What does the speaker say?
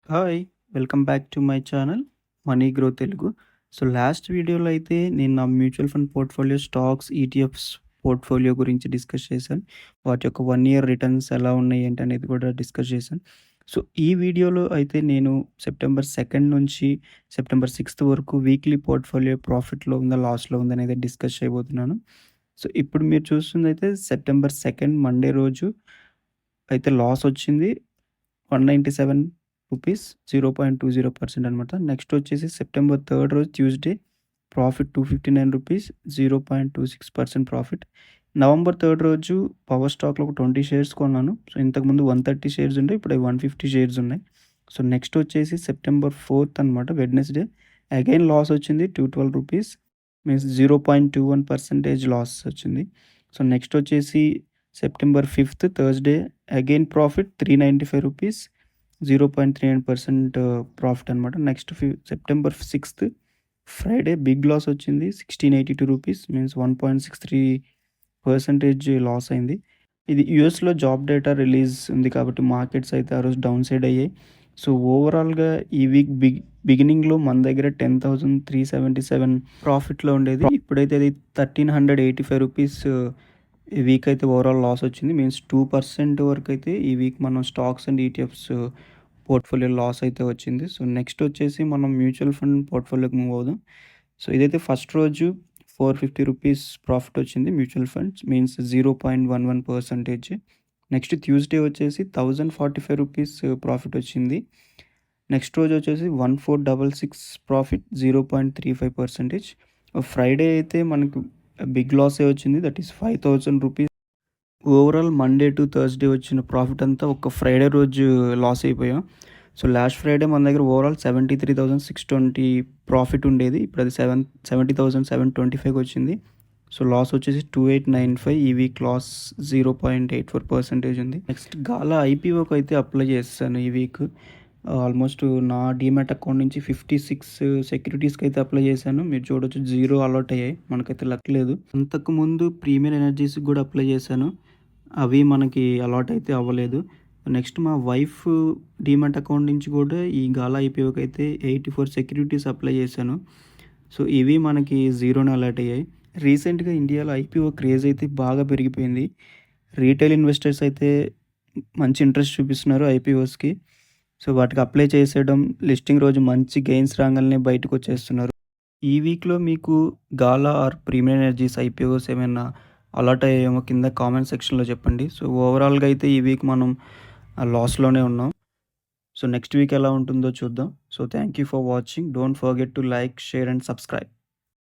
Hi! Welcome back to my channel money grow Telugu. So, last వీడియోలో అయితే నేను నా mutual fund portfolio stocks, ETFs portfolio గురించి discuss చేశాను. వాటి యొక్క 1 ఇయర్ రిటర్న్స్ ఎలా ఉన్నాయి ఏంటి అనేది కూడా డిస్కస్ చేశాను. సో, ఈ వీడియోలో అయితే నేను సెప్టెంబర్ 2 నుంచి సెప్టెంబర్ 6 వరకు వీక్లీ పోర్ట్‌ఫోలియో ప్రాఫిట్‌లో ఉందా? లాస్‌లో ఉందా? అనేది డిస్కస్ చేయబోతున్నాను. సో, ఇప్పుడు మీరు చూస్తుందయితే సెప్టెంబర్ 2 మండే రోజు అయితే లాస్ వచ్చింది. 197 రూపీస్ 0.20% అనమాట. నెక్స్ట్ వచ్చేసి సెప్టెంబర్ 3 రోజు Tuesday profit 259 rupees 0.26% profit. November 3 రోజు పవర్ స్టాక్‌లో ఒక 20 షేర్స్ కొన్నాను. సో, ఇంతకుముందు 130 షేర్స్ ఉండే ఇప్పుడు 150 షేర్స్ ఉన్నాయి. సో, నెక్స్ట్ వచ్చేసి సెప్టెంబర్ 4 అనమాట వెడ్నెస్‌డే అగైన్ లాస్ వచ్చింది 212 రూపీస్ మీన్స్ 0.21% లాస్ వచ్చింది. సో, నెక్స్ట్ వచ్చేసి September 5 Thursday again profit 395 rupees 0.39% profit అనమాట. Next September 6 Friday big loss వచ్చింది 1682 రూపీస్ మీన్స్ 1.63% లాస్ అయింది. ఇది యూఎస్‌లో జాబ్ డేటా రిలీజ్ ఉంది కాబట్టి మార్కెట్స్ అయితే ఆ రోజు డౌన్ సైడ్ అయ్యాయి. సో, ఓవరాల్‌గా ఈ వీక్ బిగినింగ్‌లో మన దగ్గర 10,377 ప్రాఫిట్‌లో ఉండేది. ఇప్పుడైతే అది 1,385 రూపీస్ ఈ వీక్ అయితే ఓవరాల్ లాస్ వచ్చింది. మీన్స్ 2% వరకు అయితే ఈ వీక్ మనం stocks and ETFs portfolio loss అయితే వచ్చింది. సో, నెక్స్ట్ వచ్చేసి మనం మ్యూచువల్ ఫండ్ పోర్ట్‌ఫోలియోకి మూవ్ అవుదాం. సో, ఇదైతే ఫస్ట్ రోజు 450 రూపీస్ ప్రాఫిట్ వచ్చింది mutual funds means 0.11%. Next Tuesday వచ్చేసి 1045 రూపీస్ ప్రాఫిట్ వచ్చింది. నెక్స్ట్ రోజు వచ్చేసి 1466 ప్రాఫిట్ 0.35%. ఫ్రైడే అయితే మనకు బిగ్ లాసే వచ్చింది. That is 5000 rupees. Overall Monday to Thursday వచ్చిన ప్రాఫిట్ అంతా ఒక ఫ్రైడే రోజు లాస్ అయిపోయాం. సో, లాస్ట్ ఫ్రైడే మన దగ్గర ఓవరాల్ 73,620 ప్రాఫిట్ ఉండేది. ఇప్పుడు అది 70,725కి వచ్చింది. సో, లాస్ వచ్చేసి 2895. ఈ వీక్ లాస్ 0.84% ఉంది. నెక్స్ట్ గాలా ఐపీఓకి అయితే అప్లై చేసేసాను ఈ వీక్. ఆల్మోస్ట్ నా డీమ్యాట్ అకౌంట్ నుంచి 56 సెక్యూరిటీస్‌కి అయితే అప్లై చేశాను. మీరు చూడొచ్చు 0 అలాట్ అయ్యాయి. మనకైతే లక్ లేదు. అంతకుముందు ప్రీమియర్ ఎనర్జీస్‌కి కూడా అప్లై చేశాను. అవి మనకి అలాట్ అయితే అవ్వలేదు. నెక్స్ట్ మా వైఫ్ డీమ్యాట్ అకౌంట్ నుంచి కూడా ఈ గాలా ఐపీఓకి అయితే 84 సెక్యూరిటీస్ అప్లై చేశాను. సో, ఇవి మనకి 0నే అలాట్ అయ్యాయి. రీసెంట్‌గా ఇండియాలో ఐపీఓ క్రేజ్ అయితే బాగా పెరిగిపోయింది. రీటైల్ ఇన్వెస్టర్స్ అయితే మంచి ఇంట్రెస్ట్ చూపిస్తున్నారు ఐపీఓస్‌కి. సో, వాటికి అప్లై చేసేయడం లిస్టింగ్ రోజు మంచి గెయిన్స్ రాంగాల్నే బయటకొచ్చేస్తున్నారు. ఈ వీక్‌లో మీకు గాలా ఆర్ ప్రీమియర్ ఎనర్జీస్ ఐపీఓస్ ఏమైనా అలాట్ అయ్యాయేమో కింద కామెంట్ సెక్షన్‌లో చెప్పండి. సో, ఓవరాల్‌గా అయితే ఈ వీక్ మనం లాస్‌లోనే ఉన్నాం. సో, నెక్స్ట్ వీక్ ఎలా ఉంటుందో చూద్దాం. So, thank you for watching. Don't forget to like, share and subscribe.